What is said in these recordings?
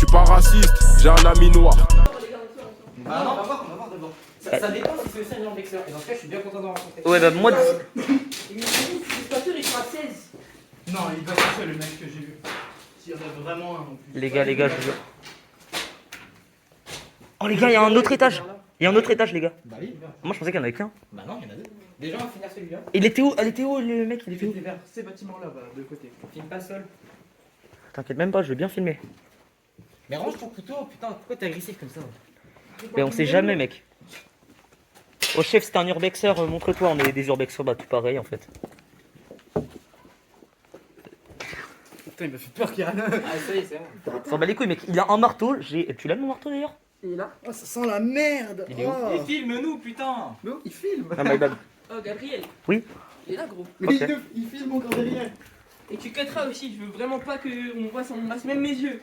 suis pas raciste, j'ai un ami noir. Bah non, on va voir d'abord. Ça dépend si c'est aussi un Vexeur. Et dans ce cas, je suis bien content d'en rencontrer. Ouais, bah moi. Les passeurs ils sont à 16. Non, il doit être seul le mec que j'ai vu. S'il y en a vraiment un en plus. Les gars, je vous jure. Oh, les gars, il y a un autre étage. Il y a un autre étage, les gars. Bah oui, Moi, je pensais qu'il y en avait qu'un. bah non, il y en a deux. Déjà, on va finir celui-là. Il était où? Elle était où, le mec? Il était où? C'était vers ces bâtiments-là, bah, de côté. Filme pas seul. T'inquiète même pas, je vais bien filmer. Mais range ton couteau, putain, pourquoi t'es agressif comme ça? Mais on sait jamais, mec. Oh, chef, c'est un urbexeur, montre-toi, on est des urbexeurs, bah, tout pareil en fait. Putain, il m'a fait peur, Kiran. Ah, ça y est, c'est bon. S'en bat les couilles, mec. Il a un marteau. Tu l'as, mon marteau d'ailleurs? Il est là. Oh, ça sent la merde. Il est où? Oh. Filme-nous, putain. Mais oh, il filme. Ah, my bad. Oh, Gabriel. Oui. Il est là, gros. Mais Ok. il filme encore derrière. Et tu cutteras aussi, je veux vraiment pas qu'on voit son masque, même mes yeux.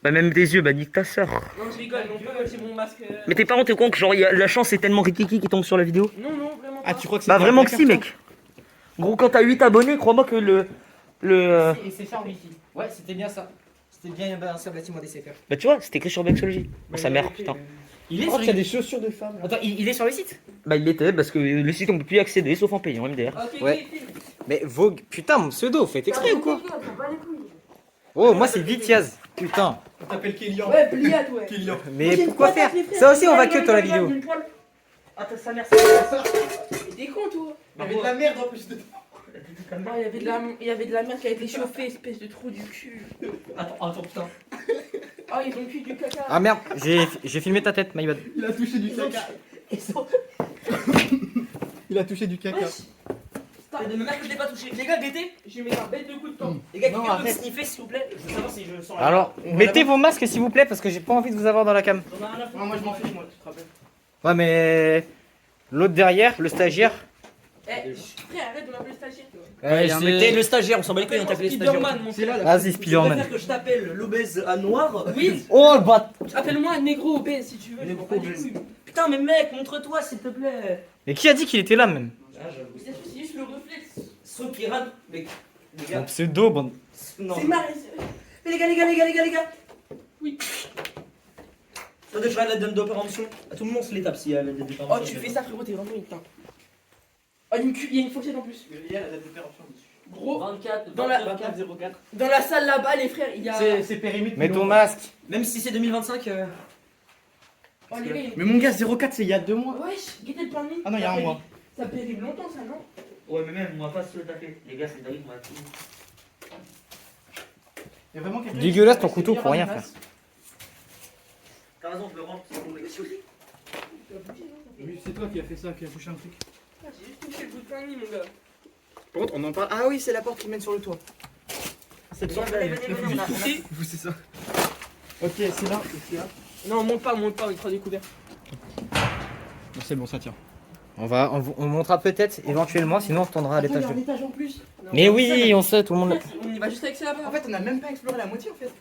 Bah, même des yeux, bah, nique ta sœur. Non, je rigole, on peut même si mon masque. Mais tes parents, t'es con que genre, la chance est tellement rikiki qui tombe sur la vidéo? Non, non, vraiment pas. Ah, tu crois que c'est Bah, vraiment que si, mec. Gros, quand t'as 8 abonnés, crois-moi que le. Et c'est fait en wifi. Ouais, c'était bien ça. C'était bien un seul bâtiment des CFR. Bah, tu vois, c'était écrit sur Vexology. Oh, sa mère, putain. Il est Oh, sur il y a des chaussures de femmes. Là. Attends, il est sur le site? Bah, il l'était parce que le site on peut plus y accéder sauf en payant, MDR. Ok, Ouais. ok, filme. Mais Vogue, putain, mon pseudo, faites exprès ou quoi? T'as pas les couilles. Oh, moi c'est Vitiaz. Putain. On t'appelle Kélian. Ouais, pliate, ouais. Kélian. Mais pourquoi faire? Ça aussi, on va que dans la vidéo. Ah, t'as sa mère, T'es con, toi. Il y avait de la merde en plus de. Non, il y avait de la merde qui a été chauffée, espèce de trou du cul. Attends, putain. Oh, ils ont cuit du caca. Ah merde, j'ai filmé ta tête, my bad. Il a touché du Ils ont- caca. Ils sont. Il a touché du caca. Wesh. C'est de ma mère que je l'ai pas touché. Les gars, guettez. Je vais mettre un bête de coup de temps. Les gars, Non, quelqu'un peut me arrête. sniffer s'il vous plaît? Je veux savoir si je sens la. Alors, mettez vos masques s'il vous plaît, parce que j'ai pas envie de vous avoir dans la cam. J'en ai rien à foutre. Ouais, moi je m'en fiche, moi, tu te rappelles. Ouais, mais l'autre derrière, le stagiaire. Eh, frère, arrête de m'appeler stagiaire, toi. Ouais, T'es le stagiaire, on s'en bat les couilles, on t'appelle Spiderman, stagiaire. mon C'est là, frère. là. Vas-y, Tu Spiderman. préfères que je t'appelle l'obèse à noir? Oui, Oh le bat. appelle-moi négro obèse si tu veux. je Négro m'en bats les obèse. couilles. Putain, mais mec, montre-toi s'il te plaît. Mais qui a dit qu'il était là même? Ah, j'avoue. C'est juste le réflexe. Sauf qu'il rate. Mais. Les Mon gars. pseudo, bon. Non. C'est marré. Mais les gars. Oui. Attendez, je vais à la dame d'opération. À tout le monde se les tape s'il y a la dame d'opération. Oh, tu fais ça, frérot, t'es vraiment une putain. Oh, il y a une fourchette en plus. Il y a la date d'opération dessus. Gros, 24, Dans la- 24, 04. dans la salle là-bas, les frères, il y a. C'est périmètre. Mets ton masque. Même si c'est 2025. Oh, les gars, il y a- Mais mon gars, 04, c'est il y a 2 mois. Wesh, guettez le pain de mie. Ah non, il y a un mois. Ça périme longtemps, ça, non? Ouais, mais même, on va pas se le taper. Les gars, c'est David, on va tout. Il y a vraiment quelqu'un. Dégueulasse qui- ton couteau qui pour rien ramasse. faire. T'as raison, je le rentre. C'est bon, mais Oui, c'est toi qui as fait ça, qui a touché un truc. Ah, j'ai juste touché le bout de pain de mie, mon gars. Par contre, on en parle. Ah oui, c'est la porte qui mène sur le toit. C'est Venez, venez, venez, on a touché. Vous, c'est ça. Ok, c'est là. C'est là. Non, monte pas, on est trop découvert. Bon, c'est bon, ça tient. On montera peut-être éventuellement, sinon on retournera à Attends, il y l'étage a un 2. étage en plus. Non, Mais on oui, sait, on sait, tout le monde l'a. On y va juste avec ça là-bas. En fait, on a même pas exploré la moitié en fait.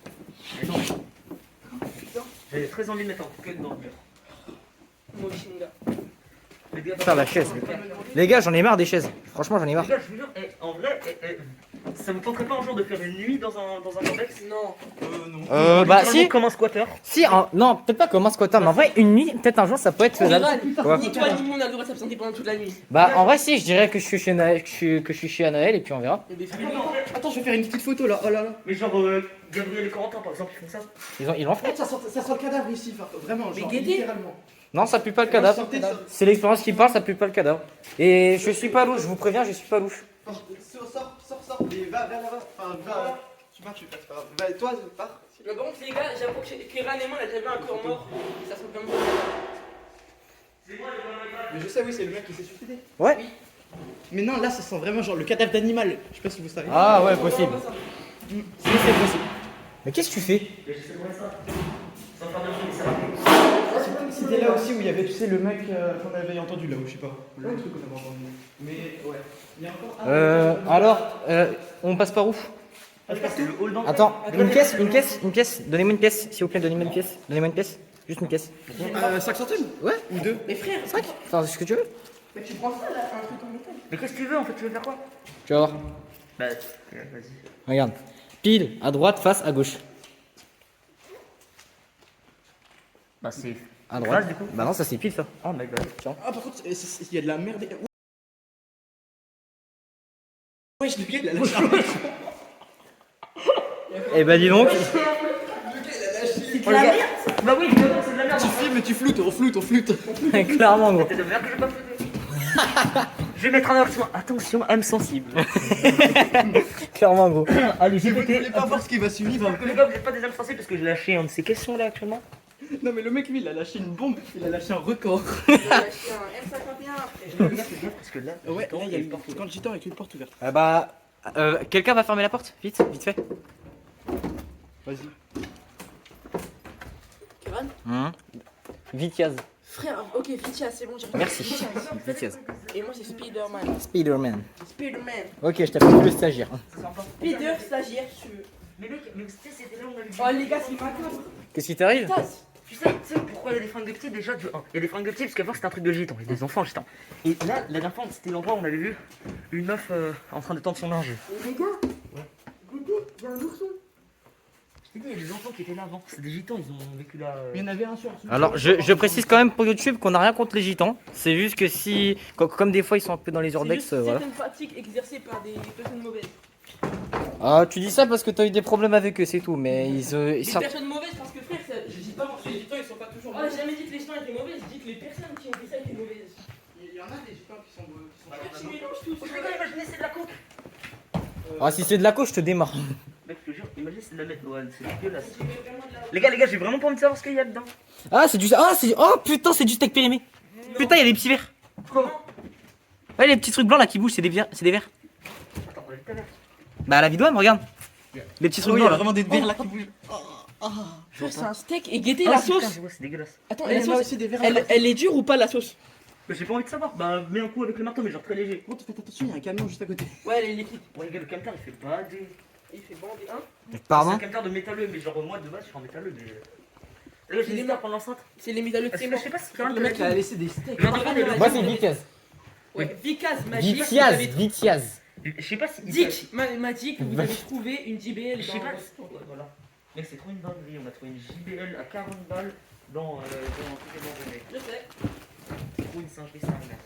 J'ai très envie de mettre un coup de queue dans le mur. Moi aussi, mon gars. Les gars, Putain, la chaise. Les gars, j'en ai marre des chaises. Franchement, j'en ai marre. Les gars, je vous jure, en vrai, ça vous tenterait pas un jour de faire une nuit dans un cortex? Non. Non. Bah Littéralement si. comme un squatter. Si, non, peut-être pas comme un squatter, mais en vrai, une nuit, peut-être un jour, ça peut être faisable. Ouais. Ni toi ni moi on a le droit de s'absenter pendant toute la nuit. Bah, en vrai, si, je dirais que je suis chez Naël, que je suis chez Anaël, et puis on verra. Eh ben, frère, Attends, je vais faire une petite photo là. Oh là là. Mais genre, Gabriel et Corentin, par exemple, ils font ça. Ils l'ont fait. Regarde, ça sent le cadavre ici, vraiment. Mais Genre, guettez. littéralement. Non, ça pue pas le Moi, je cadavre. sortais ça. C'est l'expérience qui parle, ça pue pas le cadavre. Et je suis pas louche, je vous préviens, je suis pas louche. Sors. Et va vers là-bas. Enfin, va. Tu pars, c'est pas grave. Va, toi, pars. Mais par contre, les gars, j'avoue que Kéran et moi, on a déjà vu un corps mort. Ça sent comme ça. Mais je sais, oui, c'est le mec qui s'est suicidé. Ouais. Mais non, là, ça sent vraiment genre le cadavre d'animal. Je sais pas si vous savez. Ah ouais, possible. Si, c'est possible. Mais qu'est-ce que tu fais? Mais je sais pas ça. Sans faire de bruit, mais ça va. C'était là aussi où il y avait, tu sais, le mec qu'on avait entendu là, où je sais pas. Le truc qu'on avait entendu. Mais ouais. Il y a encore. Alors, on passe par où? Ah, je pense que c'est le hall d'entrée. Attends, une pièce. Donnez-moi une pièce, s'il vous plaît, donnez-moi une pièce. Juste une pièce. 5 centimes. Ouais. Ou 2. Mais frère, 5. Enfin, ce que tu veux. mais tu prends ça là, un truc en métal. Mais qu'est-ce que tu veux en fait? Tu veux faire quoi? Tu vas voir. Bah, vas-y. Regarde. Pile, à droite, face, à gauche. Bah c'est... À droite. Face, du coup. Bah non, ça c'est pile ça. Oh my god. Tiens. Ah, par contre, il y a de la merde. Wesh, le gars, il a lâché un micro. Eh bah dis donc. C'est de la merde. Bah oui, évidemment, c'est de la merde. Tu filmes et tu floutes, on floute. Clairement gros. C'est de merde que j'ai pas fait. Je vais mettre un avertissement. Attention, âme sensible. Clairement gros. Allez, j'ai Vous pété. voulez pas voir ce qui va suivre. Les gars, vous êtes pas des âmes sensibles parce que j'ai lâché un de ces questions là actuellement. Non, mais le mec, lui, il a lâché une bombe. Il a lâché un record. Il a lâché un M51 après. Parce que là, Ouais, là, il y a une une porte. quand le gitan avec une porte ouverte. Ah bah. Quelqu'un va fermer la porte? Vite fait. Vas-y. Kevin Vitiaz. Frère, ok, Fitcha, c'est bon, j'ai répondu. Merci. Fitcha. Vitiaz. Et moi, c'est Spider-Man. Spider-Man. Spider-Man. Ok, je t'appelle le stagiaire. Spider, stagiaire, tu veux. Mais mec, mais tu sais, c'était là où on avait dit. Oh, les gars, c'est macabre. Qu'est-ce qui t'arrive? Tasse. Tu sais pourquoi il y a des fringues de petits déjà Il y a des fringues de petits parce qu'avant c'était un truc de gitan, il y a des enfants gitans. Et là, la dernière fois, c'était l'endroit où on avait vu une meuf en train de tendre son linge. Et les gars, goûtez, il y a un ourson. Je t'ai dit, il y a des enfants qui étaient là avant. C'est des gitans, ils ont vécu là. Il y en avait un sur. Alors, je précise quand même pour YouTube qu'on n'a rien contre les gitans. C'est juste que si. Comme des fois ils sont un peu dans les C'est urbex, juste voilà. certaines pratiques exercées par des personnes mauvaises. Ah, tu dis ça parce que t'as eu des problèmes avec eux, c'est tout. Mais ils. Des personnes mauvaises parce que frère, ça, je dis pas que les gitans ils sont pas toujours mauvais. J'ai jamais dit que les gitans étaient mauvais, je dis que les personnes qui ont fait ça étaient mauvaises. Il y en a des gitans qui sont. Tu mélanges tout. Oh, les gars, imaginez, c'est de la coke. Ah, si c'est de la coche, je te démarre. Mec, je te jure, imaginez, c'est de la méthode, c'est dégueulasse. Les gars, j'ai vraiment pas envie de savoir ce qu'il y a dedans. Ah, c'est du. Ah, c'est. Oh putain, c'est du steak périmé. Putain, il y a des petits verres. Comment? Ouais, les petits trucs blancs là qui bougent, c'est des verres. C'est des verres. Attends, on va tout à l'heure. Bah, la vidéo, regarde. Les petits trucs blancs là. vraiment des verres là qui bougent. Frère, c'est un steak et guettez Ah, la c'est- putain, sauce. ouais, c'est dégueulasse. Attends, Il et y la en a sauce, aussi des verres. elle est dure ou pas la sauce? Mais j'ai pas envie de savoir. Bah, mets un coup avec le marteau, mais genre très léger. Bon, faites attention, il y a un camion juste à côté. Ouais, elle est liquide. Ouais, les gars, le camtar il fait pas des. Il fait bander un. C'est Pardon. un camtar de métalleux, mais genre moi de base je suis en métalleux, mais. Là, j'ai des stars pendant l'enceinte. C'est les métalleux de Parce que témoin. je sais pas si Le mec, il a laissé des steaks. Mais attends, mais Moi, c'est Vitiaz. Ouais, Vicaz magique. vous Vitiaz. avez- Vitiaz. je sais pas si. Dick magique, vous avez trouvé une JBL Je sais pas. Ouais, voilà. Mec, c'est trop une dinguerie. On a trouvé une JBL à 40 balles dans toutes les banques de mec. Je sais. Trop une singerie, ça merde.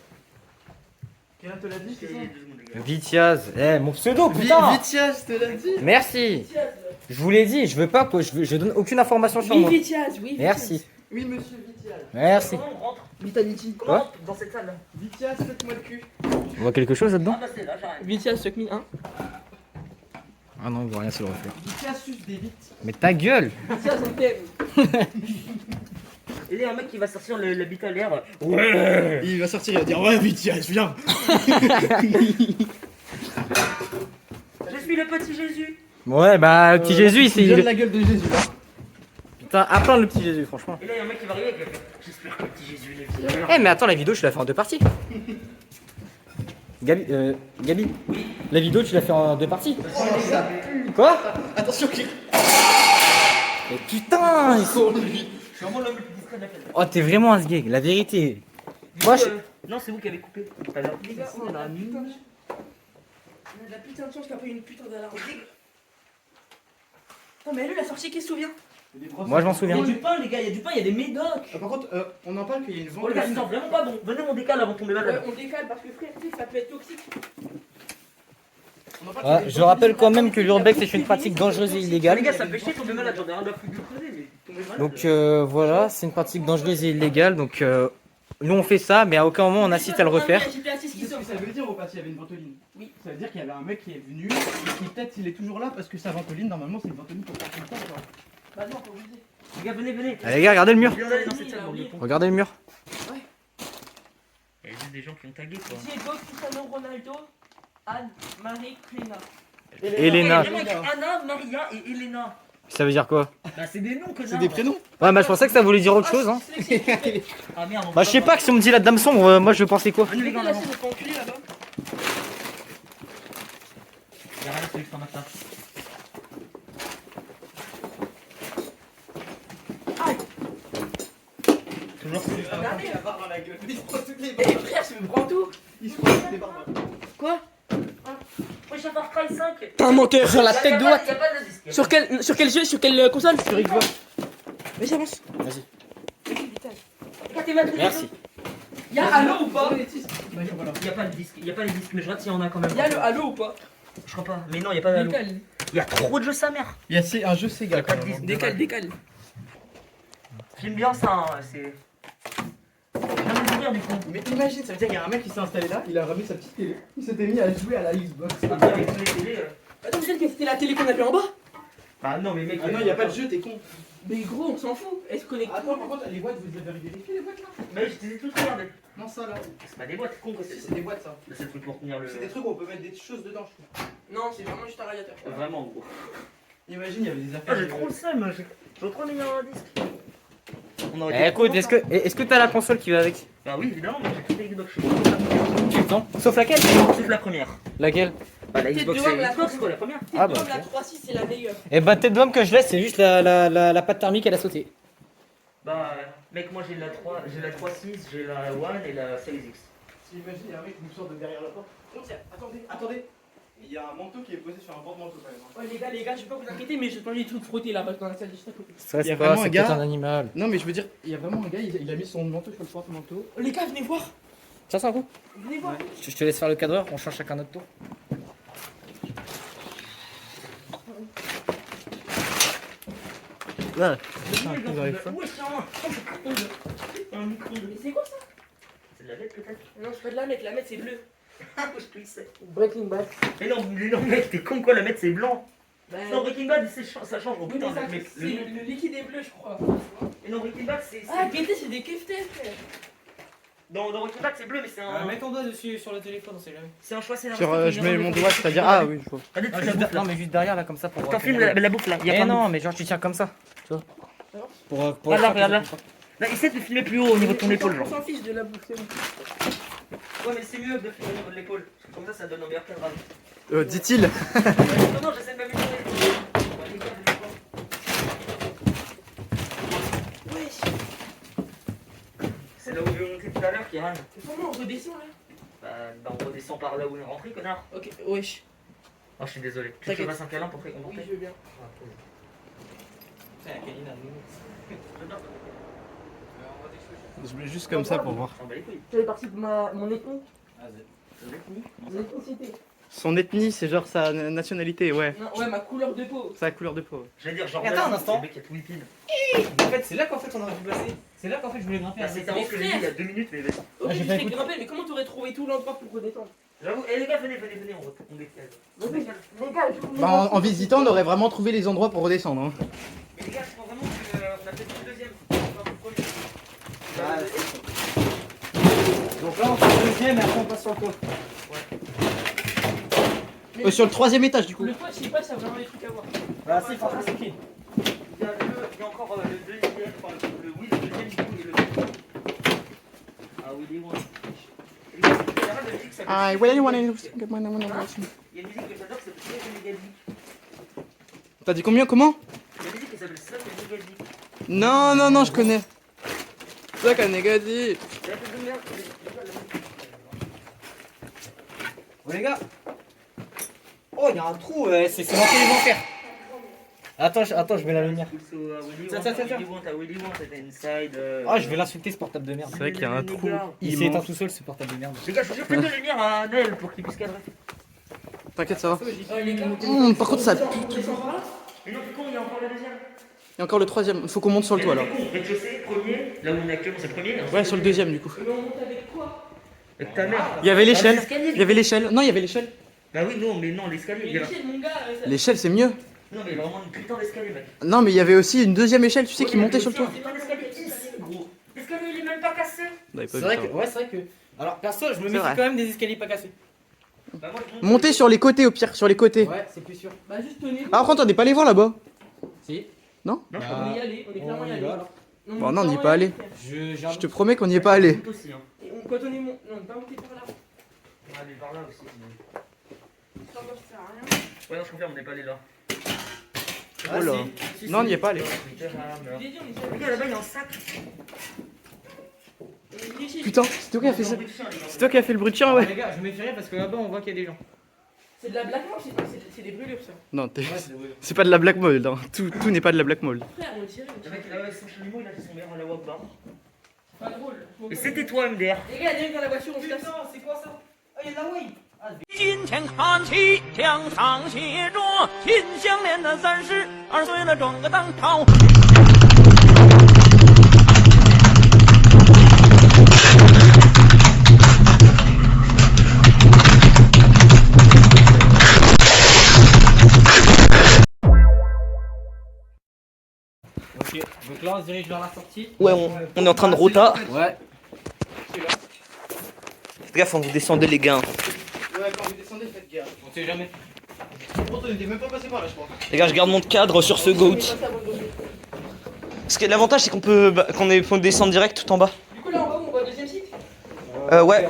Quelqu'un te l'a dit, c'est ça? 2 secondes, les gars. Vitiaz. Eh, mon pseudo, putain. Vitiaz, te l'a dit. Merci. Vitiaz. Je vous l'ai dit, je veux pas, je donne aucune information sur Oui, moi. Vitiaz, oui. Merci. Oui, monsieur Vitiaz. Merci. Comment on rentre? Vitality. Comment on Quoi rentre dans cette salle là? Vitiaz, faites-moi le cul. On voit quelque chose là-dedans? Ah bah c'est là, j'arrive. Vitiaz, suck me 1. Ah non, on voit rien, c'est le reflet. Vitiaz suce des vites. Mais ta gueule. Vitiaz, on t'aime. Et là, il y a un mec qui va sortir la bite à l'air. Ouais! Il va sortir, il va dire ouais, Vitiaz, viens. Je suis le petit Jésus! Ouais, bah, le petit Jésus, il il donne la gueule de Jésus là. Putain, à plein le petit Jésus, franchement. Et là, il y a un mec qui va arriver avec j'espère que le petit Jésus est venu. Eh, mais attends, la vidéo, tu l'as fait en 2 parties. Gabi, la vidéo, tu l'as fait en 2 parties. Quoi? Attention, qu'il. Mais putain, il faut... Je suis vraiment l'homme le plus discret de la planète. Oh, t'es vraiment un sgeg, la vérité. Du Moi, coup, je- non, c'est vous qui avez coupé tout à l'heure. Les gars, on a de la putain de chance qu'il n'y a pas eu une putain d'alarme. Non, mais elle, la sortie qui se souvient. Moi, je m'en Il y souviens. a du pain, les gars, il y a du pain, il y a des médocs. Par contre, on en parle qu'il y a une Oh, les gars, ça ventoline. sent vraiment pas bon. Venez, on décale avant de tomber Ouais, malade. on décale parce que frère, tu sais, ça peut être toxique. On en parle qu'il y a une Je rappelle quand même que l'urbex est une pratique dangereuse et Les illégale. gars, ça me fait chier de tomber malade. J'en ai rien à foutre de crever, mais tomber malade. Donc voilà, c'est une pratique dangereuse et illégale. Donc nous on fait ça, mais à aucun moment on incite à le refaire. J'ai placé ce Tu qui sais ce sort. que ça veut dire au passé, il y avait une ventoline. Oui. Ça veut dire qu'il y avait un mec qui est venu et qui peut-être il est toujours là parce que sa ventoline, normalement c'est une ventoline pour faire tout le temps. Quoi. Bah non, faut obliger. Les gars, venez. Allez les gars, regardez le mur. Viens d'aller dans cette salle, bordel de con. Regardez le mur. Il y a juste des gens qui ont tagué, quoi. Diego, Cristiano Ronaldo, Anne, Marie, Cléna. Elena. Il y a vraiment écrit Anna, Maria et Elena. Ça veut dire quoi? Bah, c'est des noms, connard. C'est des prénoms. Ouais, bah je pensais que ça voulait dire autre chose. Hein. Ah merde, on Bah je sais pas que si on me dit la dame sombre, moi je pensais quoi? Venez, les gars, en Là, avant. c'est notre enculé là-bas. Il y a rien, c'est juste un matin. Toujours c'est juste un matin. Il a barre dans la gueule. Il se prend toutes les Eh frère, je me prends tout. Il se prend toutes les barbes. Quoi? Wesh, à Far Cry 5. T'es un menteur. Sur la Y a tête pas- droite. y a pas de disque. Sur quel jeu? Sur quelle console? Sur Xbox. Vas-y, avance. Vas-y. Regarde tes mains. Merci. Y'a Halo ou pas? Y a pas de disque, y a pas les disques, mais je regarde s'il y en a quand même. Y'a le Halo ou pas? Je crois pas, mais non, y a pas d'Halo. Décale. Y a trop de jeux sa mère. Il y a un jeu Y Sega a pas quand de même. disque. Décale, décale. J'aime bien ça, hein, c'est. J'aime le délire du coup. Mais imagine, ça veut dire qu'il y a un mec qui s'est installé là, il a ramené sa petite télé, il s'était mis à jouer à la Xbox. Après, avec tous les télés. Attends, peut-être que c'était la télé qu'on a vu en bas? Bah non, mais mec. Ah non, il y a pas de jeu, t'es con. Mais gros, on s'en fout. Est-ce connecté? Attends, par contre, les boîtes, vous les avez vérifiées les boîtes là? Mais je les ai toutes regardées. Non, ça là. C'est pas des boîtes, con, quoi. Si, c'est des boîtes ça. C'est le truc pour tenir le. C'est des trucs où on peut mettre des choses dedans, je trouve. Non, c'est vraiment juste un radiateur. Vraiment, gros. Imagine, il y avait des Ah, affaires. j'ai trop le seum, je veux trop mis un disque. On aurait Eh, été écoute, trop est-ce que t'as la console qui va avec? Bah oui, évidemment, mais j'ai toutes les Xbox chez moi. Non. Sauf laquelle? Sauf la première. Laquelle? Bah la Tête Xbox de c'est homme, la Xbox quoi, la première. Ah, bah, la ok. 3.6 c'est la meilleure. Eh bah, tête d'homme que je laisse, c'est juste la pâte thermique, elle a sauté. Bah mec, moi j'ai la 3, j'ai la 3.6, j'ai la One et la Series X. Imagine, il y a un mec qui nous sort de derrière la porte. Oh, tiens, attendez. Il y a un manteau qui est posé sur un porte-manteau quand même. Oh les gars, je vais pas vous inquiéter, mais j'ai pas envie de tout frotter là-bas dans la salle juste à côté. Ça, Il y a c'est pas, vraiment un c'est gars- peut-être un animal. Non, mais je veux dire, il y a vraiment un gars, il a mis son manteau sur le porte-manteau. Oh, les gars, venez voir. Tiens, ça un coup. Venez voir. Je te laisse faire le cadreur, on change chacun notre tour. Ouais. Ouais, c'est un micro. Mais c'est quoi ça? C'est de la lettre peut-être. Non, c'est pas de la mettre, c'est bleu. Ah, je te le sais. Breaking Bad. Mais non mec, t'es con quoi, la mettre c'est blanc. Bah, Non, Breaking Bad ça change, oh oui, putain mais ça, mec. c'est le liquide est bleu, je crois. Mais non, Breaking Bad c'est. Ah, Gaieté, c'est des keftés, frère. Dans Breaking Bad c'est bleu, mais c'est un. Mets ton doigt dessus sur le téléphone, on sait jamais. C'est un choix scénaristique. Sur, je mets mon doigt, c'est-à-dire. Ah oui, je vois. Regardez, tu la bouffe là. Non, mais juste derrière là, comme ça pour. T'en filmes la bouffe là. Y a Eh plein de non, mais genre tu tiens comme ça. Tu vois. Pour Regarde là, regarde là. Là, essaie de filmer plus haut au niveau de ton épaule, On genre. s'en fiche de la bouffe, c'est bon. Ouais, mais c'est mieux de filmer au niveau de l'épaule. Comme ça donne un meilleur cadrage. Dit-il. Non, j'essaie de m'améliorer. C'est là où je vais monter tout à l'heure qui rame. Comment on redescend là? Bah, on redescend par là où on est rentré, connard. Ok, wesh. Oh, je suis désolé. Tu veux que je T'inquiète. fasse un câlin pour Oui, réconforter? je veux bien. Je mets juste comme ça pour voir. On bat les couilles. Tu fais partie de mon ethnie? Mon ethnicité. Son ethnie, c'est genre sa nationalité, ouais. Non, ouais, ma couleur de peau. Sa couleur de peau. Ouais. Je vais dire genre. Attends un instant. Le mec qui a tout liquide. En fait, c'est là qu'en fait on aurait dû placer. C'est là qu'en fait je voulais grimper. Ah, c'est vraiment ce que j'ai dit il y a 2 minutes, mais vas-y. Ok, j'ai tu pas sais écouté. grimper, mais comment t'aurais trouvé tout l'endroit pour redescendre? J'avoue, eh les gars, venez, on décale. On décale. Les gars, je vous Bah, en visitant, on aurait vraiment trouvé les endroits pour redescendre. Hein. Mais les gars, je crois vraiment qu'on a peut-être le deuxième. On va pour le premier. Donc là on fait le deuxième et après on passe sur le toit. Sur le 3ème étage, du coup. Le toit, je sais pas, ça a vraiment des trucs à voir. Bah c'est fantastique. Il y a encore le deuxième, enfin le deuxième du coup et le Ah oui, les ones. Les gars, il y a pas de musique, ça Ah, s'appelle- well, anyone Il y a une musique que j'adore, c'est le Megadi. T'as dit combien? Comment? Il y a une musique qui s'appelle Slap et Megadi. Non, je connais. C'est ça qu'a négatif. C'est un peu de merde. Oh les gars. Oh il y a un trou, c'est l'entrée des enfers. Attends, je mets la lumière. Tiens. Ah je vais l'insulter ce portable de merde. C'est vrai qu'il y a un trou. Il s'est éteint tout seul ce portable de merde. Les gars, je suis plus de lumière à Nel pour qu'il puisse cadrer. T'inquiète, ça va. Les gars, Par contre, ça. on descend par là? Mais non, t'es con, il y a encore la deuxième. Et encore le 3ème. Faut qu'on monte sur le toit, là. Rez-de-chaussée, premier, là où on est actuellement, c'est le premier. Ouais, sur le 2ème, du coup. Mais on monte avec quoi? Avec ta mère. Il y avait l'échelle. l'escalier. Il y avait l'échelle. Non, il y avait l'échelle. Bah oui, non, mais non, l'escalier. Mais il y a- l'échelle, mon gars, L'échelle, c'est mieux. Non, mais vraiment une putain d'escalier, mec. Non, mais il y avait aussi une 2ème échelle, tu sais, qui Ouais, montait mais sur le toit. C'est pas l'escalier ici, gros. L'escalier, il est même pas cassé. C'est vrai que. Ouais c'est vrai que. Alors perso je me méfie vrai. quand même des escaliers pas cassés. Bah, moi, je monte- Montez sur les côtés, au pire, sur les côtés. Ouais c'est plus sûr. Bah, juste tenez. Ah, par contre, on n'est pas allé voir là-bas. Si. Non, Bah, On est y allé, on est clairement y on y allé. va, alors. Bon, non, on n'y est pas allé. J'ai Je te promets qu'on n'y est pas allé. monte aussi, hein. Et quand on est monté, non, on est pas monté par là. On va aller par là aussi. mais- Ça va, ça sert à rien. Ouais, non, je confirme, on n'est pas allé là. Oh là. Non, on n'y est pas allé. Je l'ai dit, on est sur Les gars, là-bas, il y a un sac. Putain, c'est toi qui as fait ça. C'est toi qui as fait le bruit de chien, ouais. Les gars je me méfierais parce que là-bas on voit qu'il y a des gens. C'est de la blague, c'est des brûlures, ça. Non, Ouais c'est vrai. c'est pas de la black mold. Hein. Tout n'est pas de la black mold. Frère, on tirait, on Le tirait. mec, il a son chalumeau, il a fait son verre à la wap bar. Pas drôle. Et c'était toi, MDR. Les gars, viens dans la voiture, on se casse. Putain, c'est quoi ça? Ah, y'a de la wave. 金钱看齐，墙上写着“秦香莲的32岁了，转个当朝”。 Ok, donc là on se dirige vers la sortie. Ouais, on est en train de rota. Ouais. Faites gaffe, on vous descendez les gars. Ouais, quand vous descendez, faites gaffe. On sait jamais. Pourtant, on était même pas passé par là, je crois. Les gars, je garde mon cadre sur ce goat. Parce que l'avantage, c'est qu'on peut, qu'on descendre direct tout en bas. Du coup, là, en bas, on voit le deuxième site. Ouais.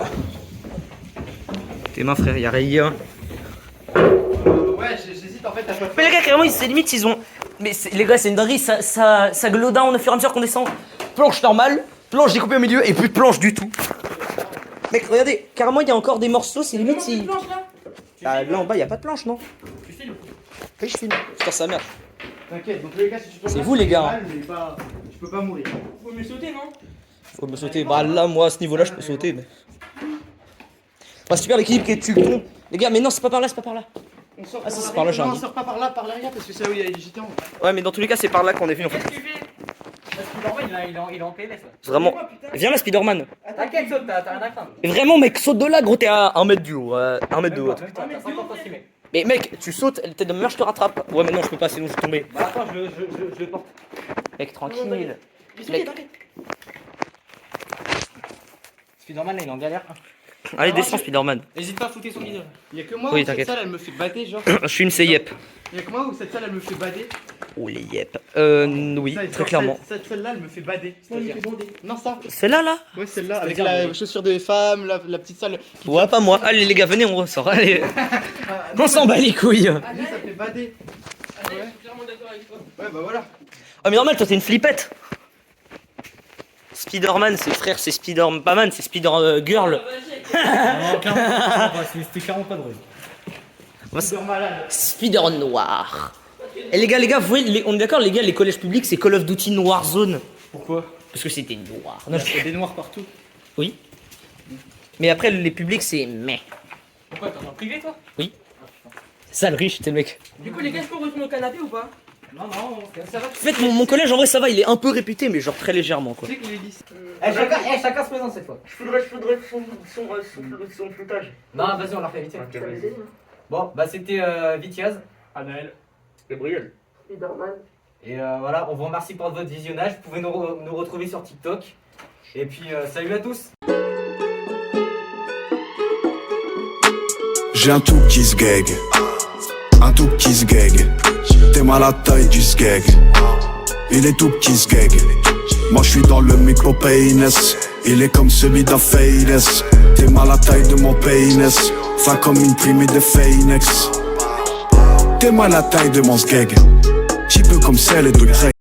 Tes mains, frère, y'a rien. Ouais, j'hésite en fait à pas. Mais les gars, carrément, c'est limite, ils ont. Mais les gars, c'est une dinguerie, ça glow down au fur et à mesure qu'on descend. Planche normale, planche découpée au milieu et plus de planche du tout. Mec, regardez, carrément, il y a encore des morceaux, c'est limite si. Planche, là. Ah, là en bas, il y a pas de planche, non? Tu filmes. Oui, je filme. Putain, sa mère. T'inquiète, donc les gars, si tu tombes C'est là, vous, les gars. mal, mais pas... Tu peux pas mourir. Faut mieux sauter, non? Faut me sauter. Bah là, moi, à ce niveau-là, je peux sauter, mais. Bah, super l'équilibre qui est dessus le pont. Les gars, mais non, c'est pas par là, c'est pas par là. On sort Ah, si, par c'est par là, j'ai Non, un on sort pas par là, par l'arrière, parce que c'est là où il y a les gitans. Ouais, mais dans tous les cas, c'est par là qu'on est venu en fait. Qu'est-ce que tu fais? Parce que Spider-Man il est en PLS là. C'est vraiment. Viens là, Spider-Man. T'inquiète, saute, t'as rien à craindre. Et vraiment, mec, saute de là, gros, t'es à 1 mètre du haut. 1 mètre de haut. Même pas, t'as 50 cm. Mais mec, tu sautes, t'es de meilleure, je te rattrape. Ouais, mais non, je peux pas, sinon je vais tomber. Bah attends, je le porte. Mec, tranquille. Mec. Spider-Man là il est en galère. Allez, descends, Spider-Man. N'hésite pas à foutre son visage. Y'a que moi Oui, où cette t'inquiète. salle elle me fait bader, genre. Je suis une CYEP. Y'a que moi où cette salle elle me fait bader. Oh les yep. Oui, Ça, très genre, clairement. Cette salle-là elle me fait bader. C'est-à-dire. Non, ça. Celle-là, là? Ouais, celle-là, avec C'est-à-dire, la mais- chaussure de femmes, la petite salle. Ouais, pas moi. Allez, les gars, venez, on ressort. Allez. Non, On s'en bat les couilles. Lui, ça fait bader. Allez, je suis clairement d'accord avec toi. Ouais, bah voilà. Ah, mais normal, toi, t'es une flippette. Spider-Man, c'est frère, c'est Spider-Man, c'est Spider-Girl. Non, clairement, c'était clairement pas drôle. Spider-Noir. Et les gars, vous voyez, on est d'accord, les gars, les collèges publics, c'est Call of Duty Noir Zone. Pourquoi? Parce que c'était noir. Il y a des noirs partout. Oui. Mais après, les publics, c'est meh. Pourquoi t'es en privé, toi? C'est ça le riche, t'es le mec. Du coup, les gars, je peux retourner au canapé ou pas? Non, ça va. En fait, mon collège, en vrai, ça va, il est un peu réputé, mais genre très légèrement, quoi. Tu sais qu'il est 10. Chacun se présente cette fois. Je voudrais son floutage. Non, vas-y, on la refait vite. fait. Bon, bah c'était Vitiaz, Anaël. Gabriel. et voilà, on vous remercie pour votre visionnage. Vous pouvez nous retrouver sur TikTok. Et puis salut à tous. J'ai un tout qui se gag, un tout qui se gag. T'es mal à la taille du sgeg, il est tout qui se gag. Moi je suis dans le micro-peyness, il est comme celui d'un Faynes. T'es mal à la taille de mon peyness, ça comme une primée de Phoenix. T'es mal à la taille de mon sgeg, petit peu comme celle de Greg.